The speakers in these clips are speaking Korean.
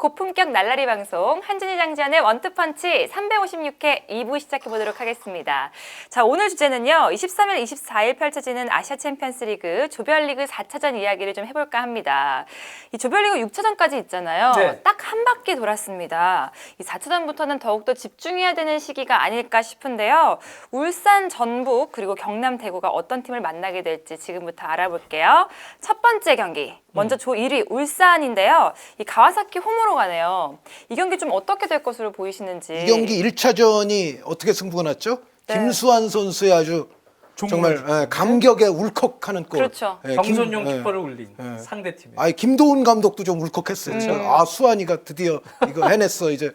고품격 날라리 방송 한준희 장지현의 원투펀치 356회 2부 시작해보도록 하겠습니다. 자, 오늘 주제는요. 23일, 24일 펼쳐지는 아시아 챔피언스 리그 조별리그 4차전 이야기를 좀 해볼까 합니다. 이 조별리그 6차전까지 있잖아요. 네. 딱 한 바퀴 돌았습니다. 이 4차전부터는 더욱더 집중해야 되는 시기가 아닐까 싶은데요. 울산, 전북 그리고 경남, 대구가 어떤 팀을 만나게 될지 지금부터 알아볼게요. 첫 번째 경기. 먼저 조 1위 울산인데요. 이 가와사키 홈으로 가네요. 이 경기 좀 어떻게 될 것으로 보이시는지. 이 경기 1차전이 어떻게 승부가 났죠? 네. 김수환 선수의 아주 정말 감격에 울컥하는 골. 그렇죠. 예, 경선용 김- 예. 키퍼를 올린 상대팀에. 아니 김도훈 감독도 좀 울컥했어요. 아 수환이가 드디어 이거 해냈어 이제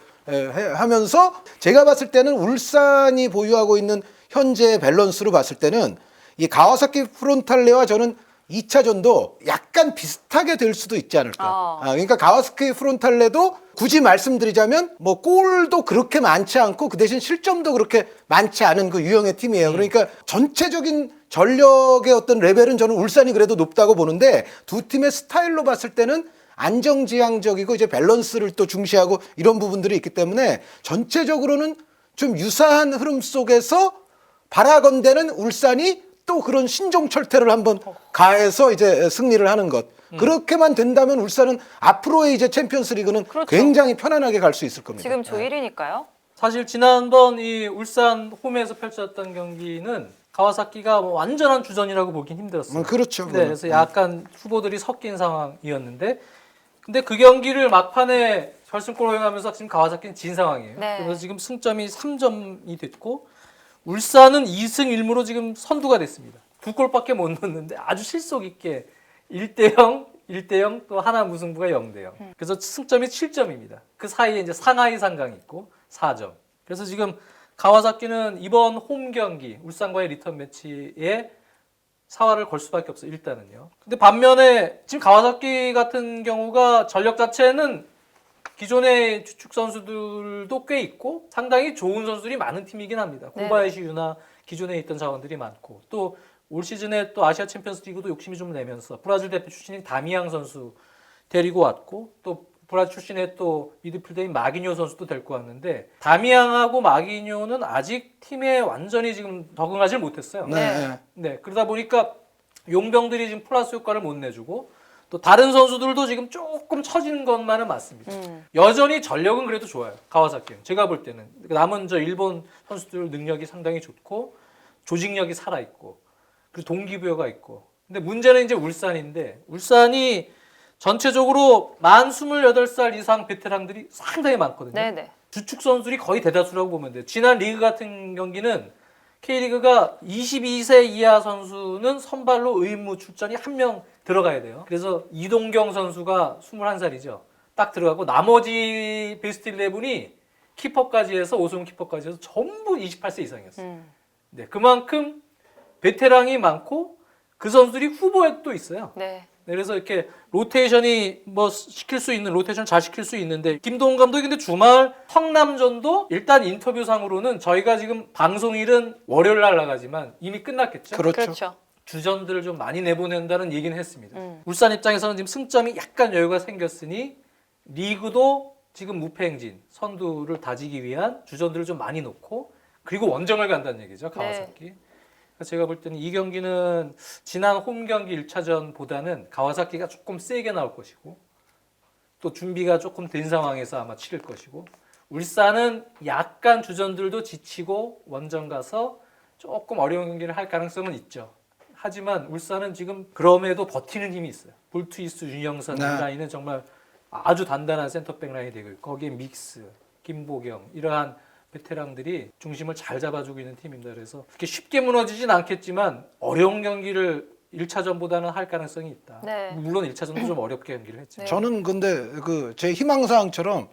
하면서 제가 봤을 때는 울산이 보유하고 있는 현재 밸런스로 봤을 때는 이 가와사키 프론탈레와 저는 2차전도 약간 비슷하게 될 수도 있지 않을까. 그러니까 가와사키 프론탈레도 굳이 말씀드리자면 뭐 골도 그렇게 많지 않고 그 대신 실점도 그렇게 많지 않은 그 유형의 팀이에요. 그러니까 전체적인 전력의 어떤 레벨은 저는 울산이 그래도 높다고 보는데 두 팀의 스타일로 봤을 때는 안정지향적이고 이제 밸런스를 또 중시하고 이런 부분들이 있기 때문에 전체적으로는 좀 유사한 흐름 속에서 바라건대는 울산이 또 그런 신종철퇴를 한번 가해서 이제 승리를 하는 것. 그렇게만 된다면 울산은 앞으로의 이제 챔피언스 리그는 그렇죠. 굉장히 편안하게 갈 수 있을 겁니다. 지금 조 1위니까요. 사실 지난번 이 울산 홈에서 펼쳐졌던 경기는 가와사키가 뭐 완전한 주전이라고 보긴 힘들었어요. 그렇죠. 네, 그래서 약간 후보들이 섞인 상황이었는데, 근데 그 경기를 막판에 결승골 허용하면서 지금 가와사키는 진 상황이에요. 네. 그래서 지금 승점이 3점이 됐고 울산은 2승 1무로 지금 선두가 됐습니다. 두 골밖에 못 넣었는데 아주 실속 있게 1대0, 1대0 또 하나 무승부가 0대0. 그래서 승점이 7점입니다. 그 사이에 이제 상하이 상강이 있고 4점. 그래서 지금 가와사키는 이번 홈 경기 울산과의 리턴 매치에 사활을 걸 수밖에 없어요. 일단은요. 근데 반면에 지금 가와사키 같은 경우가 전력 자체는 기존의 주축 선수들도 꽤 있고 상당히 좋은 선수들이 많은 팀이긴 합니다. 네. 코바야시 유나 기존에 있던 자원들이 많고 또 올 시즌에 또 아시아 챔피언스 리그도 욕심이 좀 내면서 브라질 대표 출신인 다미앙 선수 데리고 왔고 또 브라질 출신의 또 미드필더인 마기뇨 선수도 데리고 왔는데 다미앙하고 마기뇨는 아직 팀에 완전히 지금 적응하지 못했어요. 네. 네, 그러다 보니까 용병들이 지금 플러스 효과를 못 내주고 또 다른 선수들도 지금 조금 처진 것만은 맞습니다. 여전히 전력은 그래도 좋아요. 가와사키는. 제가 볼 때는. 남은 저 일본 선수들 능력이 상당히 좋고 조직력이 살아있고 그리고 동기부여가 있고. 근데 문제는 이제 울산인데 울산이 전체적으로 만 28살 이상 베테랑들이 상당히 많거든요. 네네. 주축 선수들이 거의 대다수라고 보면 돼요. 지난 리그 같은 경기는 K리그가 22세 이하 선수는 선발로 의무 출전이 한 명 들어가야 돼요. 그래서 이동경 선수가 21살이죠. 딱 들어가고 나머지 베스트 11이 키퍼까지 해서 오승훈 키퍼까지 해서 전부 28세 이상이었어요. 네, 그만큼 베테랑이 많고 그 선수들이 후보에 또 있어요. 네. 네, 그래서 이렇게 로테이션이 뭐 시킬 수 있는 로테이션 잘 시킬 수 있는데 김동훈 감독이 근데 주말 성남전도 일단 인터뷰상으로는 저희가 지금 방송일은 월요일 날 나가지만 이미 끝났겠죠. 그렇죠. 주전들을 좀 많이 내보낸다는 얘기는 했습니다. 울산 입장에서는 지금 승점이 약간 여유가 생겼으니 리그도 지금 무패행진 선두를 다지기 위한 주전들을 좀 많이 놓고 그리고 원정을 간다는 얘기죠. 가와사키. 네. 제가 볼 때는 이 경기는 지난 홈 경기 1차전보다는 가와사키가 조금 세게 나올 것이고 또 준비가 조금 된 상황에서 아마 치를 것이고 울산은 약간 주전들도 지치고 원정 가서 조금 어려운 경기를 할 가능성은 있죠. 하지만 울산은 지금 그럼에도 버티는 힘이 있어요. 볼트이스, 윤영선 이 라인은 정말 아주 단단한 센터백 라인이 되고 있고 거기에 믹스, 김보경 이러한 베테랑들이 중심을 잘 잡아주고 있는 팀입니다. 그래서 그렇게 쉽게 무너지진 않겠지만 어려운 경기를 1차전보다는 할 가능성이 있다. 네. 물론 1차전도 좀 어렵게 경기를 했지만. 저는 근데 그 제 희망사항처럼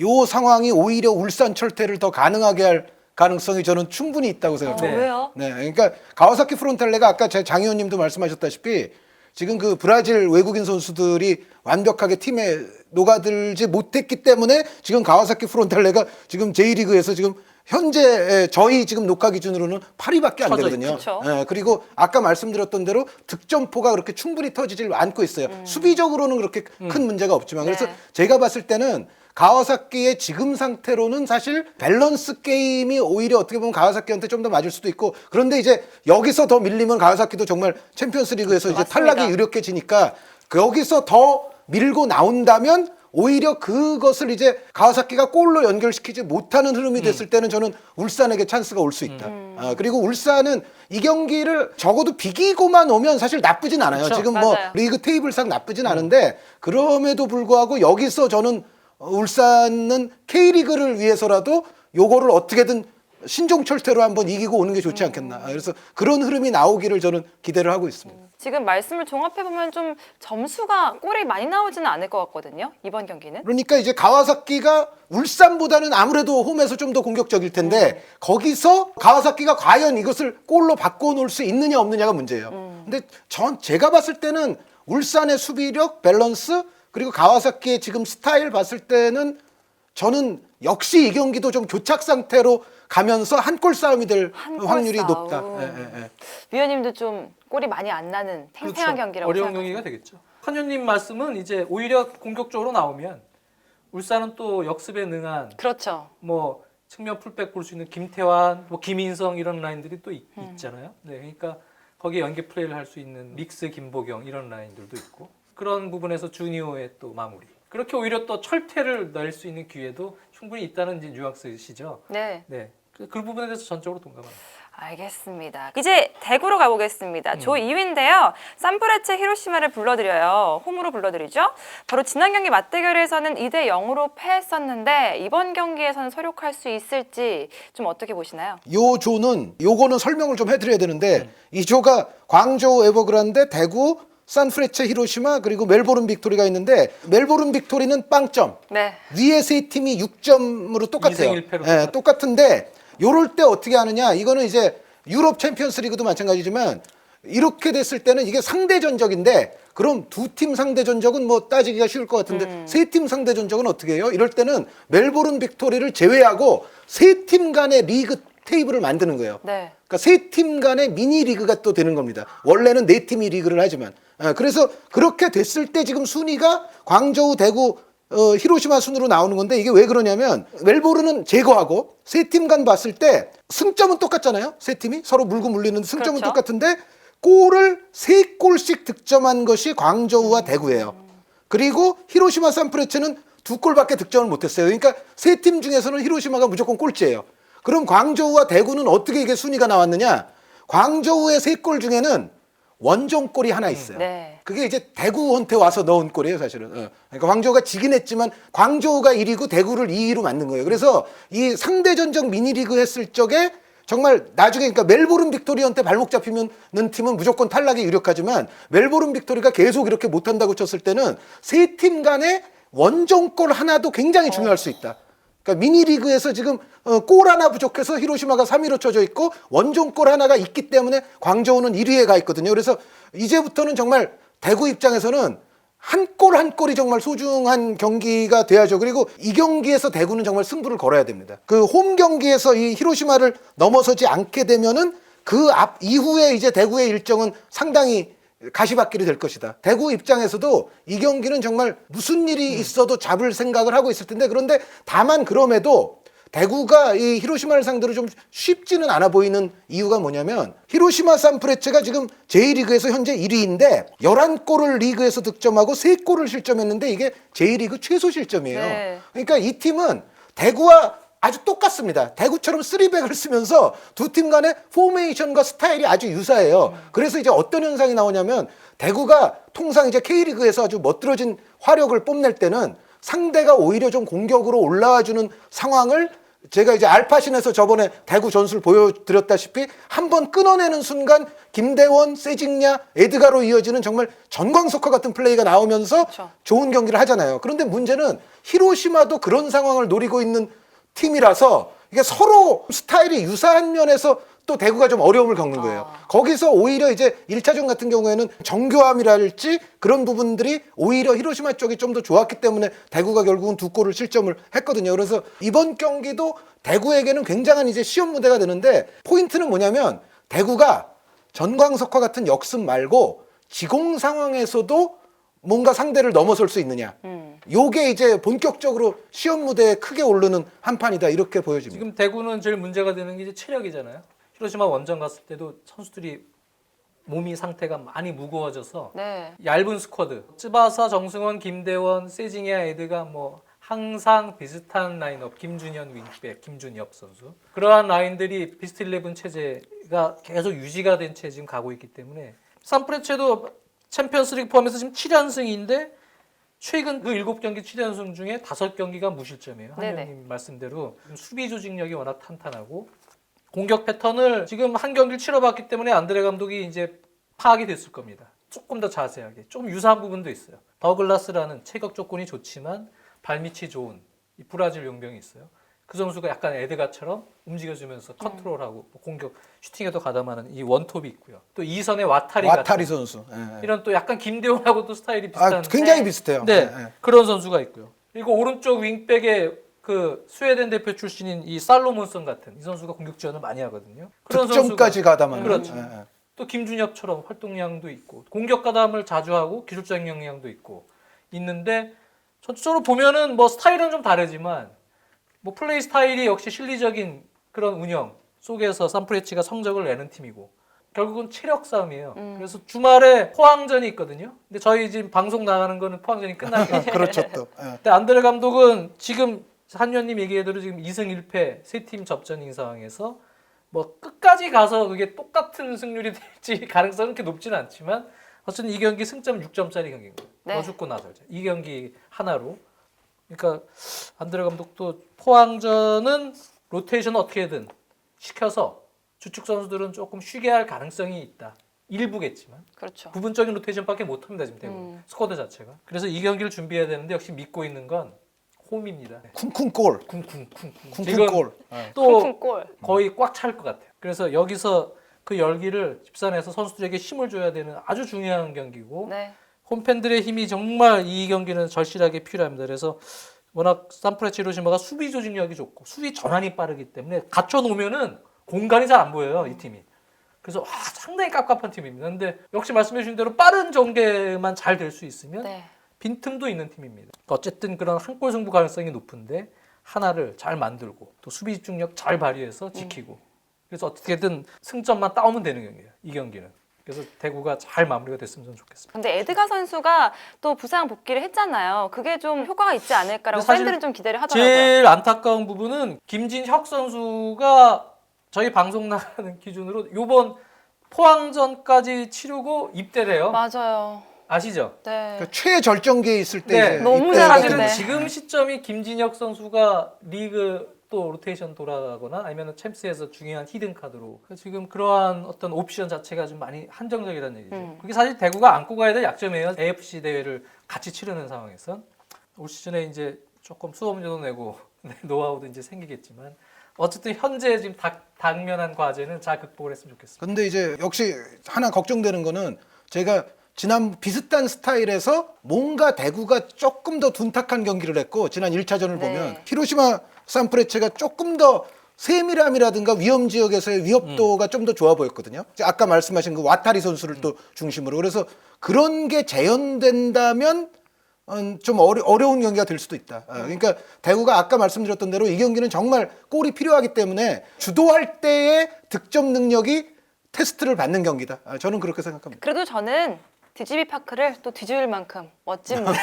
요 상황이 오히려 울산 철퇴를 더 가능하게 할 가능성이 저는 충분히 있다고 생각해요. 왜요? 네, 그러니까 가와사키 프론탈레가 아까 장 의원님도 말씀하셨다시피 지금 그 브라질 외국인 선수들이 완벽하게 팀에 녹아들지 못했기 때문에 지금 가와사키 프론탈레가 지금 J리그에서 지금 현재 저희 지금 녹화 기준으로는 8위밖에 안 쳐져 되거든요. 있죠. 예, 그리고 아까 말씀드렸던 대로 득점포가 그렇게 충분히 터지질 않고 있어요. 수비적으로는 그렇게 큰 문제가 없지만 그래서 네. 제가 봤을 때는 가와사키의 지금 상태로는 사실 밸런스 게임이 오히려 어떻게 보면 가와사키한테 좀 더 맞을 수도 있고 그런데 이제 여기서 더 밀리면 가와사키도 정말 챔피언스 리그에서 이제 맞습니다. 탈락이 유력해지니까 여기서 더 밀고 나온다면 오히려 그것을 이제 가와사키가 골로 연결시키지 못하는 흐름이 됐을 때는 저는 울산에게 찬스가 올 수 있다. 그리고 울산은 이 경기를 적어도 비기고만 오면 사실 나쁘진 않아요. 그쵸. 지금 뭐 맞아요. 리그 테이블상 나쁘진 않은데 그럼에도 불구하고 여기서 저는 울산은 K리그를 위해서라도 요거를 어떻게든 신종철퇴로 한번 이기고 오는 게 좋지 않겠나. 그래서 그런 흐름이 나오기를 저는 기대를 하고 있습니다. 지금 말씀을 종합해보면 좀 점수가 골이 많이 나오지는 않을 것 같거든요. 이번 경기는. 그러니까 이제 가와사키가 울산보다는 아무래도 홈에서 좀 더 공격적일 텐데 거기서 가와사키가 과연 이것을 골로 바꿔놓을 수 있느냐 없느냐가 문제예요. 근데 제가 봤을 때는 울산의 수비력, 밸런스 그리고 가와사키의 지금 스타일 봤을 때는 저는 역시 이 경기도 좀 교착 상태로 가면서 한 골 싸움이 될 한골 확률이 싸움. 높다. 위원님도 좀 골이 많이 안 나는 탱탱한 경기라고 어려운 생각하세요? 경기가 되겠죠. 한윤님 말씀은 이제 오히려 공격적으로 나오면 울산은 또 역습에 능한 그렇죠. 뭐 측면 풀백 볼 수 있는 김태환, 뭐 김인성 이런 라인들이 또 있잖아요. 네, 그러니까 거기에 연계 플레이를 할 수 있는 믹스 김보경 이런 라인들도 있고 그런 부분에서 주니어의 또 마무리. 그렇게 오히려 또 철퇴를 낼 수 있는 기회도 충분히 있다는 이제 뉘앙스시죠. 네. 네, 그 부분에 대해서 전적으로 동감합니다. 알겠습니다. 이제 대구로 가보겠습니다. 조 2위인데요. 산프레체 히로시마를 불러드려요. 홈으로 불러드리죠. 바로 지난 경기 맞대결에서는 2대 0으로 패했었는데 이번 경기에서는 서력할 수 있을지 좀 어떻게 보시나요? 요 조는 요거는 설명을 좀 해드려야 되는데 이 조가 광저우 에버그란데, 대구, 산프레체 히로시마 그리고 멜보른 빅토리가 있는데 멜보른 빅토리는 빵점. 네. 위에 세 팀이 6점으로 똑같아요. 2승 1패로 예, 똑같은데 요럴 때 어떻게 하느냐? 이거는 이제 유럽 챔피언스 리그도 마찬가지지만 이렇게 됐을 때는 이게 상대 전적인데 그럼 두 팀 상대 전적은 뭐 따지기가 쉬울 것 같은데 세 팀 상대 전적은 어떻게 해요? 이럴 때는 멜보른 빅토리를 제외하고 세 팀 간의 리그 테이블을 만드는 거예요. 네. 그러니까 세 팀 간의 미니 리그가 또 되는 겁니다. 원래는 네 팀이 리그를 하지만. 그래서 그렇게 됐을 때 지금 순위가 광저우, 대구, 히로시마 순으로 나오는 건데 이게 왜 그러냐면 멜보른은 제거하고 세 팀 간 봤을 때 승점은 똑같잖아요. 세 팀이 서로 물고 물리는 승점은 그렇죠. 똑같은데 골을 3골씩 득점한 것이 광저우와 대구예요. 그리고 히로시마 산프레체는 2골밖에 득점을 못했어요. 그러니까 세 팀 중에서는 히로시마가 무조건 꼴찌예요. 그럼 광저우와 대구는 어떻게 이게 순위가 나왔느냐? 광저우의 3골 중에는 원정골이 하나 있어요. 네. 그게 이제 대구한테 와서 넣은 골이에요, 사실은. 그러니까 광저우가 지긴 했지만 광저우가 1위고 대구를 2위로 만든 거예요. 그래서 이 상대 전적 미니리그 했을 적에 정말 나중에 그러니까 멜보른 빅토리한테 발목 잡히면 팀은 무조건 탈락이 유력하지만 멜보른 빅토리가 계속 이렇게 못한다고 쳤을 때는 세 팀 간의 원정골 하나도 굉장히 중요할 수 있다. 그러니까 미니리그에서 지금 골 하나 부족해서 히로시마가 3위로 쳐져 있고 원정골 하나가 있기 때문에 광저우는 1위에 가 있거든요. 그래서 이제부터는 정말 대구 입장에서는 한 골 한 골이 정말 소중한 경기가 돼야죠. 그리고 이 경기에서 대구는 정말 승부를 걸어야 됩니다. 그 홈 경기에서 이 히로시마를 넘어서지 않게 되면은 그 이후에 이제 대구의 일정은 상당히 가시밭길이 될 것이다. 대구 입장에서도 이 경기는 정말 무슨 일이 있어도 잡을 생각을 하고 있을 텐데 그런데 다만 그럼에도 대구가 이 히로시마를 상대로 좀 쉽지는 않아 보이는 이유가 뭐냐면 히로시마 산프레체가 지금 J리그에서 현재 1위인데 11골을 리그에서 득점하고 3골을 실점했는데 이게 J리그 최소 실점이에요. 네. 그러니까 이 팀은 대구와 아주 똑같습니다. 대구처럼 3백을 쓰면서 두 팀 간의 포메이션과 스타일이 아주 유사해요. 그래서 이제 어떤 현상이 나오냐면 대구가 통상 이제 K리그에서 아주 멋들어진 화력을 뽐낼 때는 상대가 오히려 좀 공격으로 올라와주는 상황을 제가 이제 알파신에서 저번에 대구 전술을 보여드렸다시피 한번 끊어내는 순간 김대원, 세징야, 에드가로 이어지는 정말 전광석화 같은 플레이가 나오면서 그렇죠. 좋은 경기를 하잖아요. 그런데 문제는 히로시마도 그런 상황을 노리고 있는 팀이라서 이게 서로 스타일이 유사한 면에서 또 대구가 좀 어려움을 겪는 거예요. 거기서 오히려 이제 1차전 같은 경우에는 정교함이랄지 그런 부분들이 오히려 히로시마 쪽이 좀 더 좋았기 때문에 대구가 결국은 2골을 실점을 했거든요. 그래서 이번 경기도 대구에게는 굉장한 이제 시험 무대가 되는데 포인트는 뭐냐면 대구가 전광석화 같은 역습 말고 지공 상황에서도 뭔가 상대를 넘어설 수 있느냐. 요게 이제 본격적으로 시험 무대에 크게 오르는 한 판이다 이렇게 보여집니다. 지금 대구는 제일 문제가 되는 게 이제 체력이잖아요. 히로시마 원정 갔을 때도 선수들이 몸이 상태가 많이 무거워져서 네. 얇은 스쿼드. 쯔바사, 정승원, 김대원, 세징야, 에드가 뭐 항상 비슷한 라인업. 김준현 윙백, 김준엽 선수. 그러한 라인들이 비스트 11 체제가 계속 유지가 된 채 지금 가고 있기 때문에 산프레체도 챔피언스리그 포함해서 지금 7연승인데 최근 그 7경기 7연승 중에 5경기가 무실점이에요. 한 네네. 의원님 말씀대로 수비 조직력이 워낙 탄탄하고 공격 패턴을 지금 한 경기를 치러봤기 때문에 안드레 감독이 이제 파악이 됐을 겁니다. 조금 더 자세하게. 조금 유사한 부분도 있어요. 더글라스라는 체격 조건이 좋지만 발밑이 좋은 이 브라질 용병이 있어요. 그 선수가 약간 에드가처럼 움직여주면서 컨트롤하고 공격, 슈팅에도 가담하는 이 원톱이 있고요. 또 이선의 와타리 같은 선수. 예, 예. 이런 또 약간 김대원하고도 스타일이 비슷한 굉장히 네. 비슷해요. 네, 예, 예. 그런 선수가 있고요. 그리고 오른쪽 윙백에 그 스웨덴 대표 출신인 이 살로몬슨 같은 이 선수가 공격 지원을 많이 하거든요. 그런 득점까지 가담하는. 그렇죠. 예, 예. 또 김준엽처럼 활동량도 있고 공격 가담을 자주 하고 기술적인 역량도 있고 있는데 전체적으로 보면은 뭐 스타일은 좀 다르지만 뭐 플레이 스타일이 역시 실리적인 그런 운영 속에서 산프레치가 성적을 내는 팀이고 결국은 체력 싸움이에요. 그래서 주말에 포항전이 있거든요. 근데 저희 지금 방송 나가는 거는 포항전이 끝났기 그렇죠 또. 예. 근데 안드레 감독은 지금 한위원님 얘기대로 지금 2승 1패 세 팀 접전인 상황에서 뭐 끝까지 가서 그게 똑같은 승률이 될지 가능성은 그렇게 높지는 않지만 어쨌든 이 경기 승점 6점짜리 경기인 거예요. 네. 너 죽고 나서 이 경기 하나로. 그러니까 안드레 감독도 포항전은 로테이션 어떻게든 시켜서 주축 선수들은 조금 쉬게 할 가능성이 있다. 일부겠지만 그렇죠. 부분적인 로테이션밖에 못합니다 지금 대구 스쿼드 자체가. 그래서 이 경기를 준비해야 되는데 역시 믿고 있는 건 홈입니다. 쿵쿵골. 쿵쿵. 쿵쿵골. 또 쿵쿵골. 거의 꽉 찰 것 같아요. 그래서 여기서 그 열기를 집산해서 선수들에게 힘을 줘야 되는 아주 중요한 경기고 네. 홈팬들의 힘이 정말 이 경기는 절실하게 필요합니다. 그래서 워낙 산프레체 히로시마가 수비 조직력이 좋고 수비 전환이 빠르기 때문에 갖춰놓으면은 공간이 잘 안 보여요 이 팀이. 그래서 상당히 깝깝한 팀입니다. 근데 역시 말씀해 주신 대로 빠른 전개만 잘 될 수 있으면 네. 빈틈도 있는 팀입니다. 어쨌든 그런 한 골 승부 가능성이 높은데 하나를 잘 만들고 또 수비 집중력 잘 발휘해서 지키고 그래서 어떻게든 승점만 따오면 되는 경기예요. 이 경기는. 그래서 대구가 잘 마무리가 됐으면 좋겠습니다. 근데 에드가 선수가 또 부상 복귀를 했잖아요. 그게 좀 효과가 있지 않을까라고 근데 사실 팬들은 좀 기대를 하더라고요. 제일 안타까운 부분은 김진혁 선수가 저희 방송 나가는 기준으로 이번 포항전까지 치르고 입대를 해요. 맞아요. 아시죠? 네. 그러니까 최절정기에 있을 때 네. 이제 너무 이때가 잘하는데. 되는 사실은 지금 시점이 김진혁 선수가 리그 또 로테이션 돌아가거나 아니면 챔스에서 중요한 히든 카드로 지금 그러한 어떤 옵션 자체가 좀 많이 한정적이라는 얘기죠. 그게 사실 대구가 안고 가야 될 약점이에요. AFC 대회를 같이 치르는 상황에선 올 시즌에 이제 조금 수업료도 내고 노하우도 이제 생기겠지만 어쨌든 현재 지금 당면한 과제는 잘 극복을 했으면 좋겠습니다. 근데 이제 역시 하나 걱정되는 거는 제가 지난 비슷한 스타일에서 뭔가 대구가 조금 더 둔탁한 경기를 했고 지난 1차전을 네. 보면 히로시마 산프레체가 조금 더 세밀함이라든가 위험 지역에서의 위협도가 좀 더 좋아 보였거든요. 아까 말씀하신 그 와타리 선수를 또 중심으로 그래서 그런 게 재현된다면 좀 어려운 경기가 될 수도 있다. 그러니까 대구가 아까 말씀드렸던 대로 이 경기는 정말 골이 필요하기 때문에 주도할 때의 득점 능력이 테스트를 받는 경기다. 저는 그렇게 생각합니다. 그래도 저는 DGB 파크를 또 뒤집을 만큼 멋진 모습이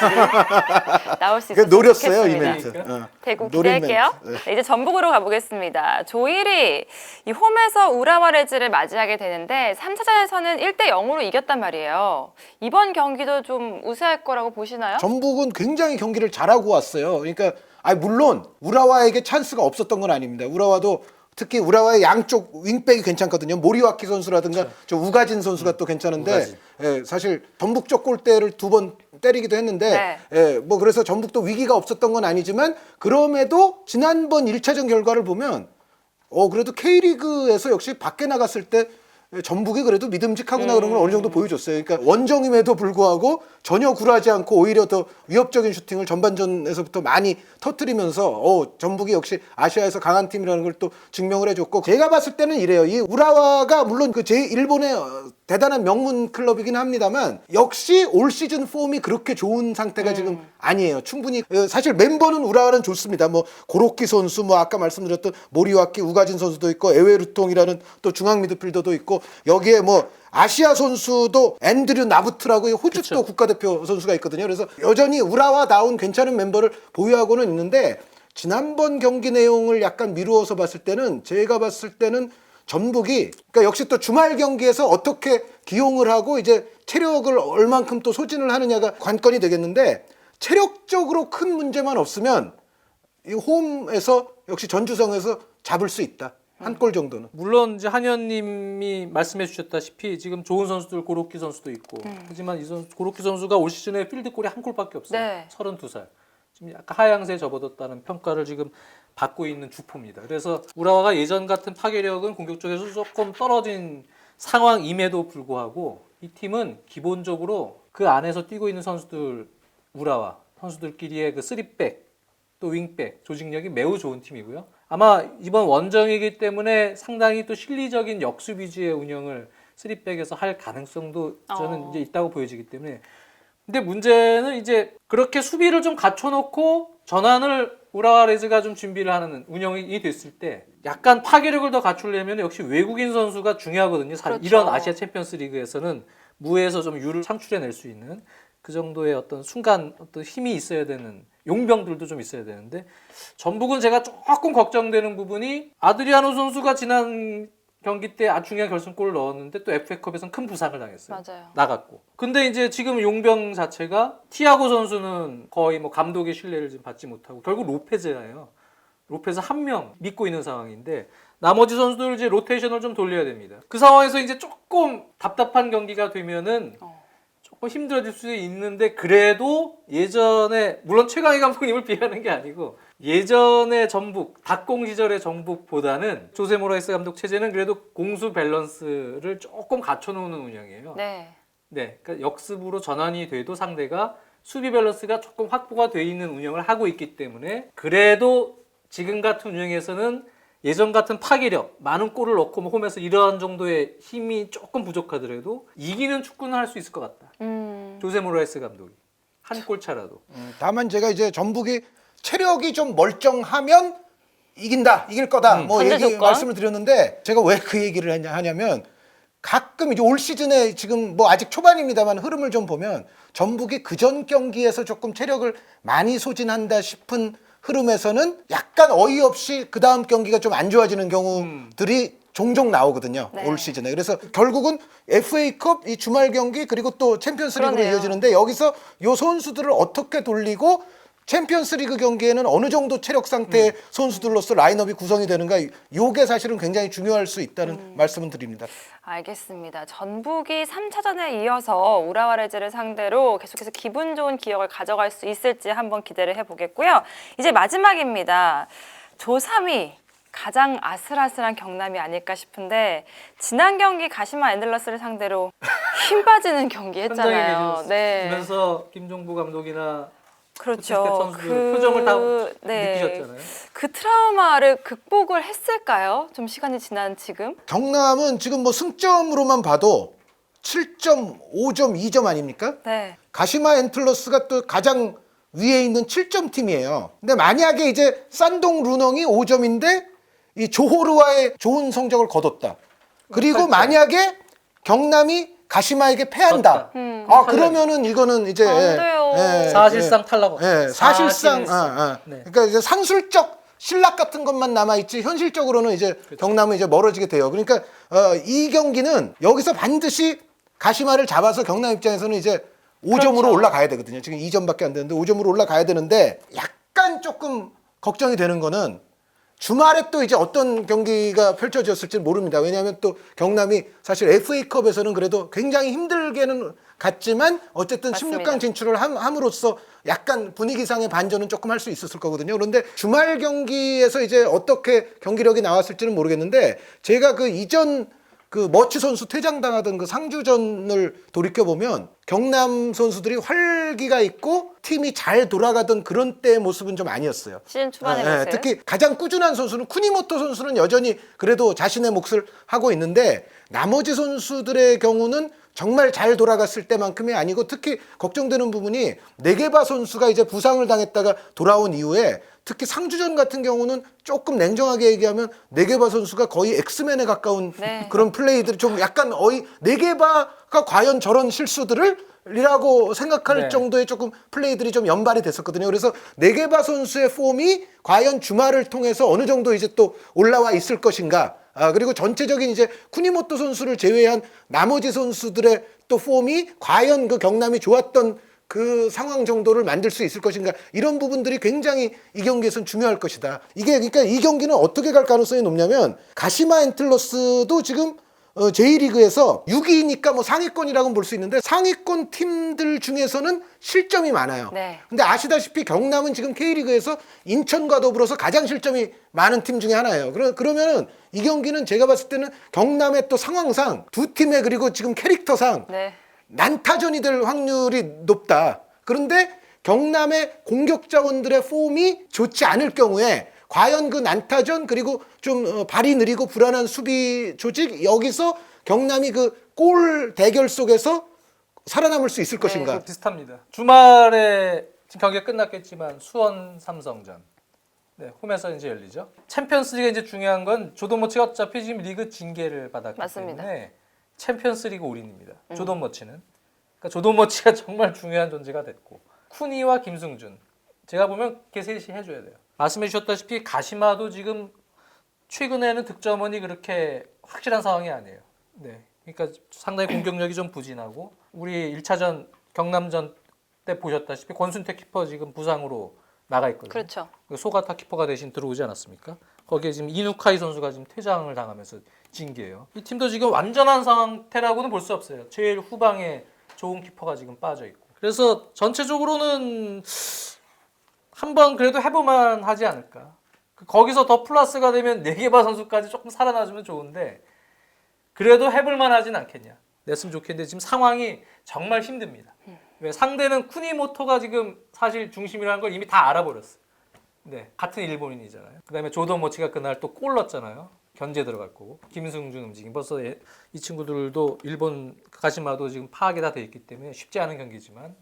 나올 수 그 있었으면 노렸어요 이 좋겠습니다. 멘트. 대구 노린 기대할게요. 멘트. 네, 이제 전북으로 가보겠습니다. 조1위 이 홈에서 우라와 레즈를 맞이하게 되는데 3차전에서는 1대0으로 이겼단 말이에요. 이번 경기도 좀 우세할 거라고 보시나요? 전북은 굉장히 경기를 잘하고 왔어요. 그러니까 물론 우라와에게 찬스가 없었던 건 아닙니다. 우라와도 특히 우라와의 양쪽 윙백이 괜찮거든요. 모리와키 선수라든가 저 우가진 선수가 또 괜찮은데 우가진. 예, 사실 전북 쪽 골대를 2번 때리기도 했는데 예, 뭐 그래서 전북도 위기가 없었던 건 아니지만 그럼에도 지난번 1차전 결과를 보면 그래도 K리그에서 역시 밖에 나갔을 때 전북이 그래도 믿음직하구나 그런 걸 어느 정도 보여줬어요. 그러니까 원정임에도 불구하고 전혀 굴하지 않고 오히려 더 위협적인 슈팅을 전반전에서부터 많이 터뜨리면서 전북이 역시 아시아에서 강한 팀이라는 걸 또 증명을 해줬고, 제가 봤을 때는 이래요. 이 우라와가 물론 그 일본의 대단한 명문 클럽이긴 합니다만 역시 올 시즌 폼이 그렇게 좋은 상태가 지금 아니에요. 충분히 사실 멤버는 우라와는 좋습니다. 뭐 고로키 선수, 뭐 아까 말씀드렸던 모리와키, 우가진 선수도 있고 에웨르통이라는 또 중앙 미드필더도 있고, 여기에 뭐 아시아 선수도 앤드류 나부트라고 호주 또 국가대표 선수가 있거든요. 그래서 여전히 우라와다운 괜찮은 멤버를 보유하고는 있는데, 지난번 경기 내용을 약간 미루어서 봤을 때는 제가 봤을 때는 전북이 그러니까 역시 또 주말 경기에서 어떻게 기용을 하고 이제 체력을 얼만큼 또 소진을 하느냐가 관건이 되겠는데, 체력적으로 큰 문제만 없으면 이 홈에서 역시 전주성에서 잡을 수 있다. 한 골 정도는. 물론 이제 한현님이 말씀해 주셨다시피 지금 좋은 선수들 고로키 선수도 있고 하지만 이 선수 고로키 선수가 올 시즌에 필드골이 한 골밖에 없어요. 네. 32살. 지금 약간 하향세에 접어들었다는 평가를 지금 받고 있는 주포입니다. 그래서 우라와가 예전 같은 파괴력은 공격적에서 조금 떨어진 상황임에도 불구하고 이 팀은 기본적으로 그 안에서 뛰고 있는 선수들, 우라와 선수들끼리의 그 3백 또 윙백 조직력이 매우 좋은 팀이고요. 아마 이번 원정이기 때문에 상당히 또 실리적인 역습 위주의 운영을 3백에서 할 가능성도 저는 이제 있다고 보여지기 때문에, 근데 문제는 이제 그렇게 수비를 좀 갖춰놓고 전환을 우라와 레즈가 좀 준비를 하는 운영이 됐을 때 약간 파괴력을 더 갖추려면 역시 외국인 선수가 중요하거든요. 그렇죠. 이런 아시아 챔피언스 리그에서는 무에서 좀 유를 창출해낼 수 있는 그 정도의 어떤 순간 어떤 힘이 있어야 되는 용병들도 좀 있어야 되는데, 전북은 제가 조금 걱정되는 부분이 아드리아노 선수가 지난 경기 때 아주 중요한 결승골을 넣었는데 또 FA컵에서는 큰 부상을 당했어요. 맞아요. 나갔고. 근데 이제 지금 용병 자체가 티아고 선수는 거의 뭐 감독의 신뢰를 지금 받지 못하고 결국 로페즈예요. 로페즈 한 명 믿고 있는 상황인데 나머지 선수들 이제 로테이션을 좀 돌려야 됩니다. 그 상황에서 이제 조금 답답한 경기가 되면은 조금 힘들어질 수 있는데, 그래도 예전에 물론 최강희 감독님을 비하는 게 아니고 예전에 전북 닭공 시절의 전북보다는 조세 모라이스 감독 체제는 그래도 공수 밸런스를 조금 갖춰놓는 운영이에요. 네. 네, 그러니까 역습으로 전환이 돼도 상대가 수비 밸런스가 조금 확보가 돼 있는 운영을 하고 있기 때문에 그래도 지금 같은 운영에서는 예전 같은 파괴력, 많은 골을 넣고 뭐 홈에서 이런 정도의 힘이 조금 부족하더라도 이기는 축구는 할 수 있을 것 같다. 조세 모라이스 감독이 한 골 차라도. 다만 제가 이제 전북이 체력이 좀 멀쩡하면 이긴다, 이길 거다, 뭐 전제 얘기 조건? 말씀을 드렸는데, 제가 왜 그 얘기를 하냐면 가끔 이제 올 시즌에 지금 뭐 아직 초반입니다만 흐름을 좀 보면 전북이 그전 경기에서 조금 체력을 많이 소진한다 싶은 흐름에서는 약간 어이없이 그 다음 경기가 좀 안 좋아지는 경우들이 종종 나오거든요. 네. 올 시즌에. 그래서 결국은 FA컵 이 주말 경기 그리고 또 챔피언스리그로 그러네요. 이어지는데, 여기서 요 선수들을 어떻게 돌리고 챔피언스리그 경기에는 어느 정도 체력 상태의 선수들로서 라인업이 구성이 되는가, 요게 사실은 굉장히 중요할 수 있다는 말씀을 드립니다. 알겠습니다. 전북이 3차전에 이어서 우라와 레즈를 상대로 계속해서 기분 좋은 기억을 가져갈 수 있을지 한번 기대를 해보겠고요. 이제 마지막입니다. 조3위 가장 아슬아슬한 경남이 아닐까 싶은데, 지난 경기 가시마 앤들러스를 상대로 힘 빠지는 경기 했잖아요. 네. 그러면서 김종부 감독이나 그렇죠. 선수들 표정을 다 느끼셨잖아요. 그 트라우마를 극복을 했을까요? 좀 시간이 지난 지금? 경남은 지금 뭐 승점으로만 봐도 7.5점, 2점 아닙니까? 네. 가시마 앤틀러스가 또 가장 위에 있는 7점 팀이에요. 근데 만약에 이제 산동 루넝이 5점인데 이 조호르와의 좋은 성적을 거뒀다. 그리고 그렇죠. 만약에 경남이 가시마에게 패한다. 그러면은 이거는 이제 안 돼요. 사실상 탈락. 사실상 네. 그러니까 이제 산술적 신락 같은 것만 남아 있지 현실적으로는 이제 경남은 이제 멀어지게 돼요. 그러니까 이 경기는 여기서 반드시 가시마를 잡아서 경남 입장에서는 이제 5점으로 그렇죠. 올라가야 되거든요. 지금 2점밖에 안 되는데 5점으로 올라가야 되는데, 약간 조금 걱정이 되는 거는 주말에 또 이제 어떤 경기가 펼쳐졌을지 모릅니다. 왜냐하면 또 경남이 사실 FA컵에서는 그래도 굉장히 힘들게는 갔지만 어쨌든 맞습니다. 16강 진출을 함으로써 약간 분위기상의 반전은 조금 할 수 있었을 거거든요. 그런데 주말 경기에서 이제 어떻게 경기력이 나왔을지는 모르겠는데 제가 그 이전 그 머치 선수 퇴장당하던 그 상주전을 돌이켜 보면 경남 선수들이 활기가 있고 팀이 잘 돌아가던 그런 때의 모습은 좀 아니었어요. 시즌 초반의 예, 모습. 특히 가장 꾸준한 선수는 쿠니모토 선수는 여전히 그래도 자신의 몫을 하고 있는데 나머지 선수들의 경우는 정말 잘 돌아갔을 때만큼이 아니고 특히 걱정되는 부분이 네게바 선수가 이제 부상을 당했다가 돌아온 이후에 특히 상주전 같은 경우는 조금 냉정하게 얘기하면 네게바 선수가 거의 엑스맨에 가까운 네. 그런 플레이들이 좀 약간 네게바가 과연 저런 실수들을 이라고 생각할 네. 정도의 조금 플레이들이 좀 연발이 됐었거든요. 그래서 네게바 선수의 폼이 과연 주말을 통해서 어느 정도 이제 또 올라와 있을 것인가. 그리고 전체적인 이제 쿠니모토 선수를 제외한 나머지 선수들의 또 폼이 과연 그 경남이 좋았던 그 상황 정도를 만들 수 있을 것인가. 이런 부분들이 굉장히 이 경기에서는 중요할 것이다. 이게 그러니까 이 경기는 어떻게 갈 가능성이 높냐면 가시마 엔틀러스도 지금 J리그에서 6위니까 뭐 상위권이라고 볼 수 있는데 상위권 팀들 중에서는 실점이 많아요. 네. 근데 아시다시피 경남은 지금 K리그에서 인천과 더불어서 가장 실점이 많은 팀 중에 하나예요. 그러면은 이 경기는 제가 봤을 때는 경남의 또 상황상 두 팀의 그리고 지금 캐릭터상 네. 난타전이 될 확률이 높다. 그런데 경남의 공격 자원들의 폼이 좋지 않을 경우에 과연 그 난타전 그리고 좀 발이 느리고 불안한 수비 조직 여기서 경남이 그 골 대결 속에서 살아남을 수 있을 것인가. 비슷합니다. 주말에 지금 경기가 끝났겠지만 수원 삼성전. 네, 홈에서 이제 열리죠. 챔피언스리그 이제 중요한 건 조던머치가 어차피 지금 리그 징계를 받았기 맞습니다. 때문에 챔피언스리그 올인입니다. 조던머치는. 그러니까 조던머치가 정말 중요한 존재가 됐고 쿠니와 김승준. 제가 보면 걔 셋이 해줘야 돼요. 말씀해 주셨다시피 가시마도 지금 최근에는 득점원이 그렇게 확실한 상황이 아니에요. 네, 그러니까 상당히 공격력이 좀 부진하고 우리 1차전 경남전 때 보셨다시피 권순태 키퍼 지금 부상으로 나가 있거든요. 그렇죠. 소가타 키퍼가 대신 들어오지 않았습니까? 거기에 지금 이누카이 선수가 지금 퇴장을 당하면서 징계예요. 이 팀도 지금 완전한 상태라고는 볼 수 없어요. 제일 후방에 좋은 키퍼가 지금 빠져 있고. 그래서 전체적으로는 한번 그래도 해보만 하지 않을까. 거기서 더 플러스가 되면 네게바 선수까지 조금 살아나주면 좋은데 그래도 해볼만 하진 않겠냐. 냈으면 좋겠는데 지금 상황이 정말 힘듭니다. 왜 상대는 쿠니모토가 지금 사실 중심이라는 걸 이미 다 알아버렸어. 네, 같은 일본인이잖아요. 그다음에 조던머치가 그날 또 골 넣었잖아요. 견제 들어갈 거고 김승준 움직임 벌써 이 친구들도 일본 가시마도 지금 파악이 다 돼 있기 때문에 쉽지 않은 경기지만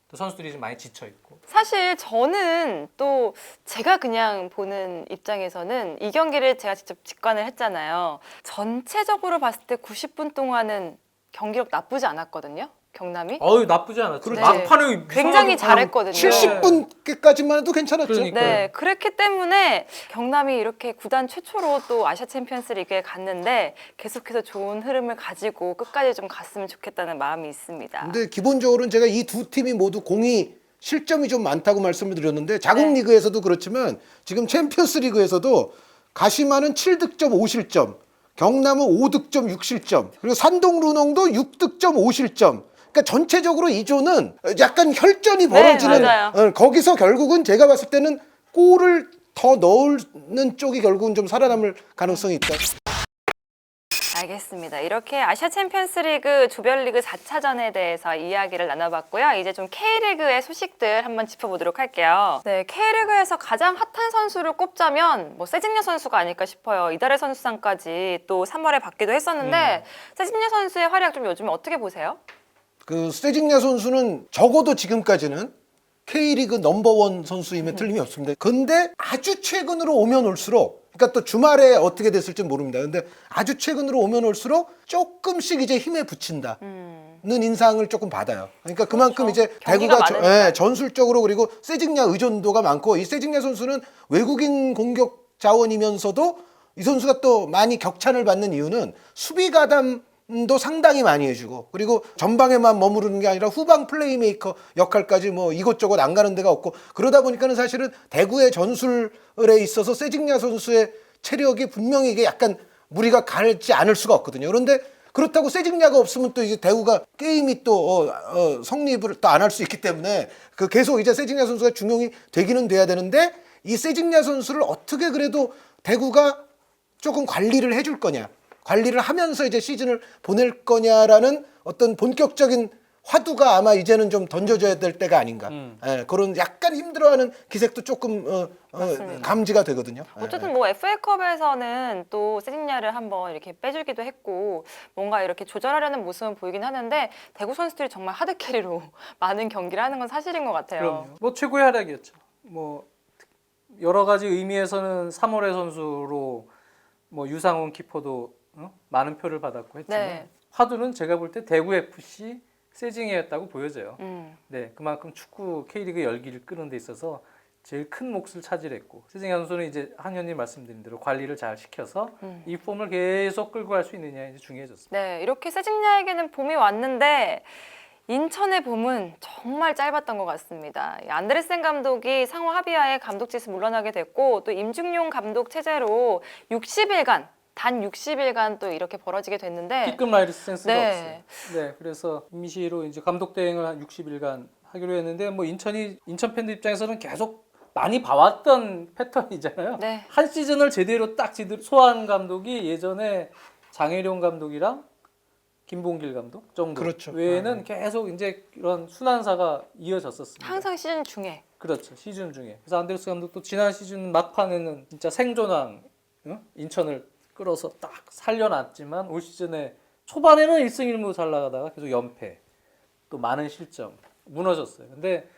또 선수들이 좀 많이 지쳐 있고. 사실 저는 또 제가 그냥 보는 입장에서는 이 경기를 제가 직접 직관을 했잖아요. 전체적으로 봤을 때 90분 동안은 경기력 나쁘지 않았거든요. 경남이. 어유 나쁘지 않았죠. 네. 막판에 굉장히 이상하게 잘했거든요. 70분까지만 해도 괜찮았죠. 그러니까. 네, 그렇기 때문에 경남이 이렇게 구단 최초로 또 아시아 챔피언스 리그에 갔는데 계속해서 좋은 흐름을 가지고 끝까지 좀 갔으면 좋겠다는 마음이 있습니다. 근데 기본적으로는 제가 이 두 팀이 모두 공이 실점이 좀 많다고 말씀을 드렸는데 자국 네. 리그에서도 그렇지만 지금 챔피언스 리그에서도 가시마는 7득점 5실점, 경남은 5득점 6실점, 그리고 산동 루농도 6득점 5실점. 그러니까 전체적으로 이 조는 약간 혈전이 벌어지는 맞아요. 거기서 결국은 제가 봤을 때는 골을 더 넣는 쪽이 결국은 좀 살아남을 가능성이 있다. 알겠습니다. 이렇게 아시아 챔피언스 리그 조별리그 4차전에 대해서 이야기를 나눠봤고요. 이제 좀 K리그의 소식들 한번 짚어보도록 할게요. 네, K리그에서 가장 핫한 선수를 꼽자면 뭐 세징야 선수가 아닐까 싶어요. 이달의 선수상까지 또 3월에 받기도 했었는데 세징야 선수의 활약 좀 요즘에 어떻게 보세요? 그 스테징야 선수는 적어도 지금까지는 K리그 넘버원 선수임에 틀림이 없습니다. 근데 아주 최근으로 오면 올수록 그러니까 또 주말에 어떻게 됐을지 모릅니다. 근데 아주 최근으로 오면 올수록 조금씩 이제 힘에 붙인다는 인상을 조금 받아요. 그러니까 그만큼 그렇죠. 이제 경기가 대구가 많으니까. 전술적으로 그리고 세징야 의존도가 많고 이 세징야 선수는 외국인 공격 자원이면서도 이 선수가 또 많이 격찬을 받는 이유는 수비 가담도 상당히 많이 해주고 그리고 전방에만 머무르는 게 아니라 후방 플레이메이커 역할까지 뭐 이것저것 안 가는 데가 없고 그러다 보니까는 사실은 대구의 전술에 있어서 세징야 선수의 체력이 분명히 이게 약간 무리가 가지 않을 수가 없거든요. 그런데 그렇다고 세징야가 없으면 또 이제 대구가 게임이 또 성립을 또 안 할 수 있기 때문에 그 계속 이제 세징야 선수가 중용이 되기는 돼야 되는데 이 세징야 선수를 어떻게 그래도 대구가 조금 관리를 해줄 거냐, 관리를 하면서 이제 시즌을 보낼 거냐라는 어떤 본격적인 화두가 아마 이제는 좀 던져줘야 될 때가 아닌가. 예, 그런 약간 힘들어하는 기색도 조금 감지가 되거든요. 어쨌든 뭐 FA컵에서는 또 세징야를 한번 이렇게 빼주기도 했고 뭔가 이렇게 조절하려는 모습은 보이긴 하는데 대구 선수들이 정말 하드캐리로 많은 경기를 하는 건 사실인 것 같아요. 그럼요. 뭐 최고의 활약이었죠. 뭐 여러 가지 의미에서는 3월의 선수로 뭐 유상훈 키퍼도 많은 표를 받았고 했지만 네. 화두는 제가 볼 때 대구 FC 세징야였다고 보여져요. 네, 그만큼 축구 K리그 열기를 끄는 데 있어서 제일 큰 몫을 차지했고 세징야 선수는 이제 한현님 말씀드린 대로 관리를 잘 시켜서 이 폼을 계속 끌고 갈 수 있느냐 이제 중요해졌습니다. 네, 이렇게 세징야에게는 봄이 왔는데 인천의 봄은 정말 짧았던 것 같습니다. 이 안데르센 감독이 상호 합의하에 감독직에서 물러나게 됐고 또 임중용 감독 체제로 60일간 단 60일간 또 이렇게 벌어지게 됐는데 B급 라이센스가 네. 없어요. 네, 그래서 임시로 이제 감독 대행을 한 60일간 하기로 했는데 뭐 인천 팬들 입장에서는 계속 많이 봐왔던 패턴이잖아요. 네. 한 시즌을 제대로 딱 소화한 감독이 예전에 장혜룡 감독이랑 김봉길 감독 정도 그렇죠. 외에는 계속 이제 이런 순환사가 이어졌었습니다. 항상 시즌 중에 그렇죠. 시즌 중에. 그래서 안데르스 감독도 지난 시즌 막판에는 진짜 생존왕 인천을 끌어서 딱 살려놨지만 올 시즌에 초반에는 1승 1무 잘 나가다가 계속 연패 또 많은 실점 무너졌어요. 근데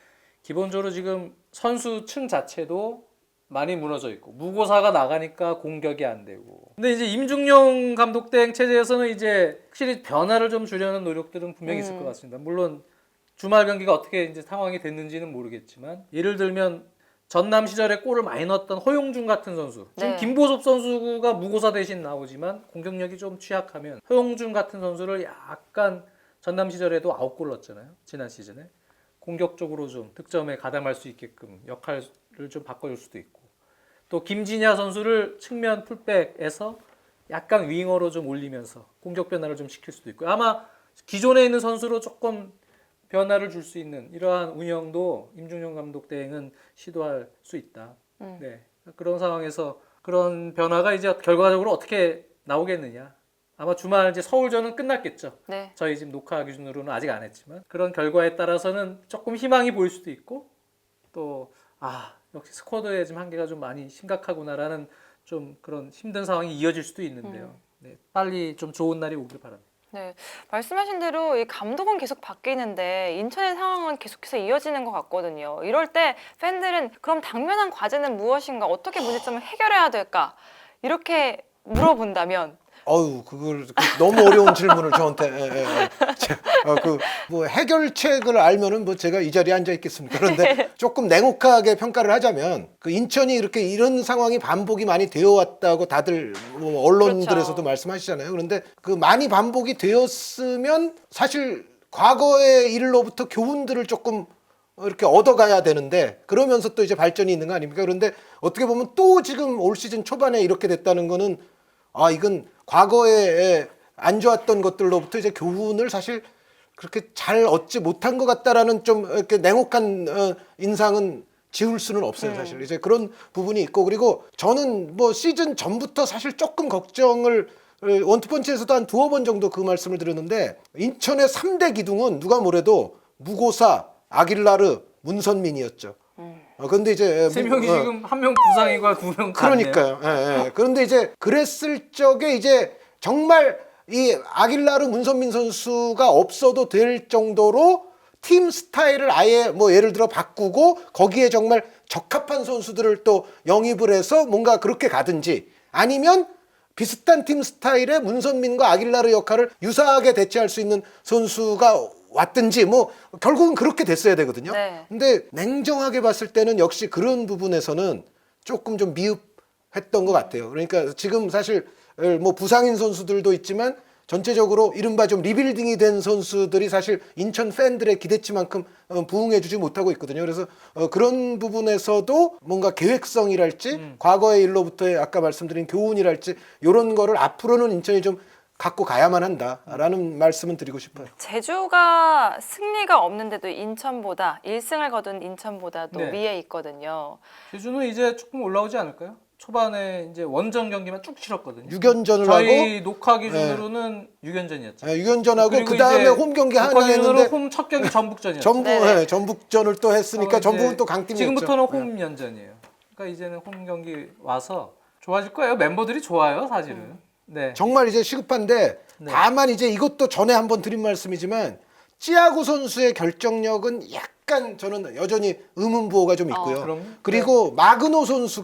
기본적으로 지금 선수층 자체도 많이 무너져 있고 무고사가 나가니까 공격이 안 되고. 근데 이제 임중용 감독 대행 체제에서는 이제 확실히 변화를 좀 주려는 노력들은 분명히 있을 것 같습니다. 물론 주말 경기가 어떻게 이제 상황이 됐는지는 모르겠지만 예를 들면 전남 시절에 골을 많이 넣었던 허용준 같은 선수. 지금 네. 김보섭 선수가 무고사 대신 나오지만 공격력이 좀 취약하면 허용준 같은 선수를 약간 전남 시절에도 9골 넣었잖아요. 지난 시즌에. 공격적으로 좀 득점에 가담할 수 있게끔 역할을 좀 바꿔줄 수도 있고. 또 김진야 선수를 측면 풀백에서 약간 윙어로 좀 올리면서 공격 변화를 좀 시킬 수도 있고. 아마 기존에 있는 선수로 조금 변화를 줄 수 있는 이러한 운영도 임중용 감독 대행은 시도할 수 있다. 네. 그런 상황에서 그런 변화가 이제 결과적으로 어떻게 나오겠느냐. 아마 주말 이제 서울전은 끝났겠죠. 네. 저희 지금 녹화 기준으로는 아직 안 했지만 그런 결과에 따라서는 조금 희망이 보일 수도 있고 또 역시 스쿼드의 지금 한계가 좀 많이 심각하구나라는 좀 그런 힘든 상황이 이어질 수도 있는데요. 네. 빨리 좀 좋은 날이 오길 바랍니다. 네, 말씀하신 대로 이 감독은 계속 바뀌는데 인천의 상황은 계속해서 이어지는 것 같거든요. 이럴 때 팬들은 그럼 당면한 과제는 무엇인가, 어떻게 문제점을 해결해야 될까 이렇게 물어본다면 그걸 너무 어려운 질문을 저한테 뭐 해결책을 알면은 뭐 제가 이 자리에 앉아 있겠습니까? 그런데 조금 냉혹하게 평가를 하자면 그 인천이 이렇게 이런 상황이 반복이 많이 되어 왔다고 다들 뭐 언론들에서도 그렇죠. 말씀하시잖아요. 그런데 그 많이 반복이 되었으면 사실 과거의 일로부터 교훈들을 조금 이렇게 얻어가야 되는데 그러면서 또 이제 발전이 있는 거 아닙니까? 그런데 어떻게 보면 또 지금 올 시즌 초반에 이렇게 됐다는 거는 이건 과거에 안 좋았던 것들로부터 이제 교훈을 사실 그렇게 잘 얻지 못한 것 같다라는 좀 이렇게 냉혹한 인상은 지울 수는 없어요, 사실. 이제 그런 부분이 있고 그리고 저는 뭐 시즌 전부터 사실 조금 걱정을 원투펀치에서도 한 2번 정도 그 말씀을 드렸는데 인천의 3대 기둥은 누가 뭐래도 무고사, 아길라르, 문선민이었죠. 그런데 이제 세 명이 지금 한 명 부상이고 두 명 갔네요. 그러니까요. 예. 그런데 이제 그랬을 적에 이제 정말 이 아길라르 문선민 선수가 없어도 될 정도로 팀 스타일을 아예 뭐 예를 들어 바꾸고 거기에 정말 적합한 선수들을 또 영입을 해서 뭔가 그렇게 가든지 아니면 비슷한 팀 스타일의 문선민과 아길라르 역할을 유사하게 대체할 수 있는 선수가 왔든지 뭐 결국은 그렇게 됐어야 되거든요. 네. 근데 냉정하게 봤을 때는 역시 그런 부분에서는 조금 좀 미흡했던 것 같아요. 그러니까 지금 사실 뭐 부상인 선수들도 있지만 전체적으로 이른바 좀 리빌딩이 된 선수들이 사실 인천 팬들의 기대치만큼 부응해주지 못하고 있거든요. 그래서 그런 부분에서도 뭔가 계획성이랄지 과거의 일로부터의 아까 말씀드린 교훈이랄지 이런 거를 앞으로는 인천이 좀 갖고 가야만 한다라는 말씀은 드리고 싶어요. 제주가 승리가 없는데도 인천보다 1승을 거둔 인천보다도 네. 위에 있거든요. 제주는 이제 조금 올라오지 않을까요? 초반에 이제 원정 경기만 쭉 치렀거든요. 6연전을 저희 하고 녹화 기준으로는 6연전이었죠. 6연전하고 그리고 그 다음에 이제 홈 경기 하나 녹화 기준으로 했는데 홈 첫 경기 전북전이었죠. 전북전을 또 했으니까 전북은 또 강팀이었죠. 지금부터는 홈 연전이에요. 그러니까 이제는 홈 경기 와서 좋아질 거예요. 멤버들이 좋아요, 사실은. 네. 정말 이제 시급한데 네. 다만 이제 이것도 전에 한번 드린 말씀이지만 찌아구 선수의 결정력은 약간 저는 여전히 의문부호가 좀 있고요. 그럼요. 그리고 마그노 선수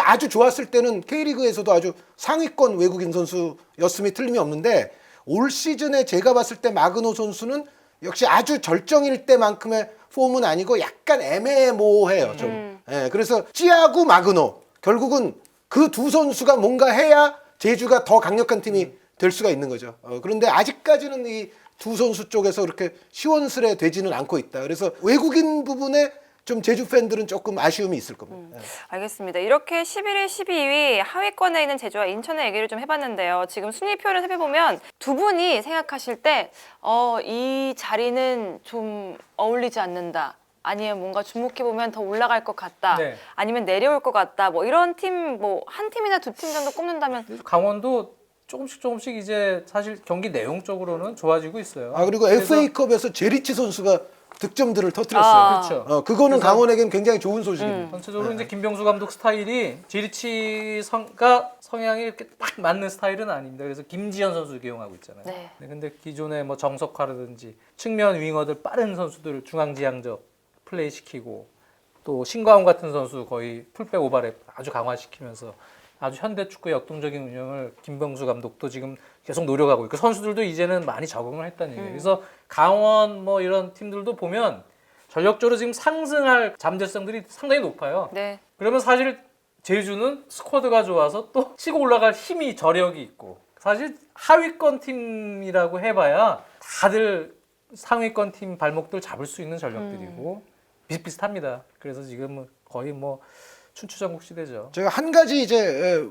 아주 좋았을 때는 K리그에서도 아주 상위권 외국인 선수였음이 틀림이 없는데 올 시즌에 제가 봤을 때 마그노 선수는 역시 아주 절정일 때만큼의 폼은 아니고 약간 애매모호해요. 좀. 예, 그래서 찌아구 마그노 결국은 그 두 선수가 뭔가 해야 제주가 더 강력한 팀이 될 수가 있는 거죠. 그런데 아직까지는 이 두 선수 쪽에서 그렇게 시원스레 되지는 않고 있다. 그래서 외국인 부분에 좀 제주 팬들은 조금 아쉬움이 있을 겁니다. 예. 알겠습니다. 이렇게 11위, 12위 하위권에 있는 제주와 인천의 얘기를 좀 해봤는데요. 지금 순위표를 살펴보면 두 분이 생각하실 때 이 자리는 좀 어울리지 않는다. 아니면 뭔가 주목해보면 더 올라갈 것 같다. 네. 아니면 내려올 것 같다. 뭐 이런 팀, 뭐 한 팀이나 두 팀 정도 꼽는다면 강원도 조금씩 이제 사실 경기 내용적으로는 좋아지고 있어요. 그리고 그래서- FA컵에서 제리치 선수가 득점들을 터뜨렸어요. 아. 그렇죠. 그거는 그래서- 강원에겐 굉장히 좋은 소식입니다. 전체적으로 이제 김병수 감독 스타일이 지리치 성향이 이렇게 딱 맞는 스타일은 아닙니다. 그래서 김지현 선수를 기용하고 있잖아요. 네. 근데 기존에 뭐 정석화라든지 측면 윙어들 빠른 선수들 중앙지향적 플레이 시키고 또 신광훈 같은 선수 거의 풀백 오버랩 아주 강화시키면서 아주 현대 축구의 역동적인 운영을 김병수 감독도 지금 계속 노력하고 있고 선수들도 이제는 많이 적응을 했다는 얘기예요. 그래서 강원 뭐 이런 팀들도 보면 전력적으로 지금 상승할 잠재성들이 상당히 높아요. 네. 그러면 사실 제주는 스쿼드가 좋아서 또 치고 올라갈 힘이 저력이 있고 사실 하위권 팀이라고 해봐야 다들 상위권 팀 발목들 잡을 수 있는 전력들이고 비슷비슷합니다. 그래서 지금은 거의 뭐 춘추전국 시대죠. 제가 한 가지 이제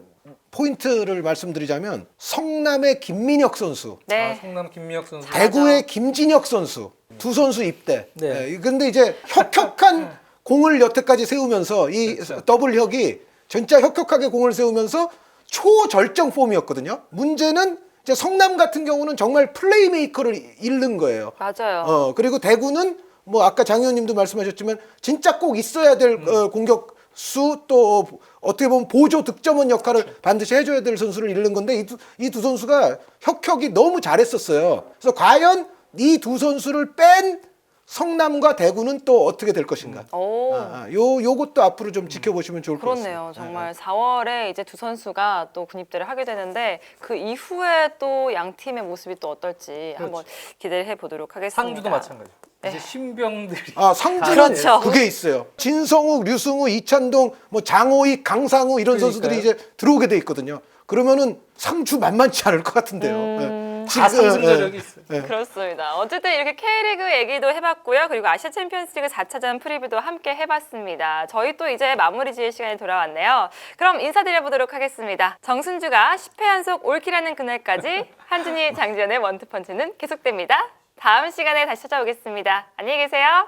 포인트를 말씀드리자면 성남의 김민혁 선수, 네. 성남 김미혁 선수. 대구의 김진혁 선수 두 선수 입대. 네. 근데 이제 혁혁한 공을 여태까지 세우면서 이 그렇죠. 더블혁이 진짜 혁혁하게 공을 세우면서 초절정 폼이었거든요. 문제는 이제 성남 같은 경우는 정말 플레이메이커를 잃는 거예요. 맞아요. 그리고 대구는 뭐 아까 장 의원님도 말씀하셨지만 진짜 꼭 있어야 될 공격수 또 어떻게 보면 보조 득점원 역할을 반드시 해줘야 될 선수를 잃는 건데 이 두 선수가 혁혁이 너무 잘했었어요. 그래서 과연 이 두 선수를 뺀 성남과 대구는 또 어떻게 될 것인가? 오. 요것도 앞으로 좀 지켜보시면 좋을 것 같습니다. 그렇네요. 정말 4월에 이제 두 선수가 또 군입대를 하게 되는데 그 이후에 또 양 팀의 모습이 또 어떨지 한번 기대를 해보도록 하겠습니다. 상주도 마찬가지. 이제 신병들이 상주는 그렇죠. 그게 있어요. 진성욱, 류승우, 이찬동, 뭐 장호익, 강상우 이런 선수들이 이제 들어오게 돼 있거든요. 그러면은 상주 만만치 않을 것 같은데요. 다 상승자력이 있어요. 그렇습니다. 어쨌든 이렇게 K리그 얘기도 해봤고요. 그리고 아시아 챔피언스리그 4차전 프리뷰도 함께 해봤습니다. 저희 또 이제 마무리 지을 시간이 돌아왔네요. 그럼 인사드려보도록 하겠습니다. 정순주가 10회 연속 올킬하는 그날까지 한준희, 장지연의 원투펀치는 계속됩니다. 다음 시간에 다시 찾아오겠습니다. 안녕히 계세요.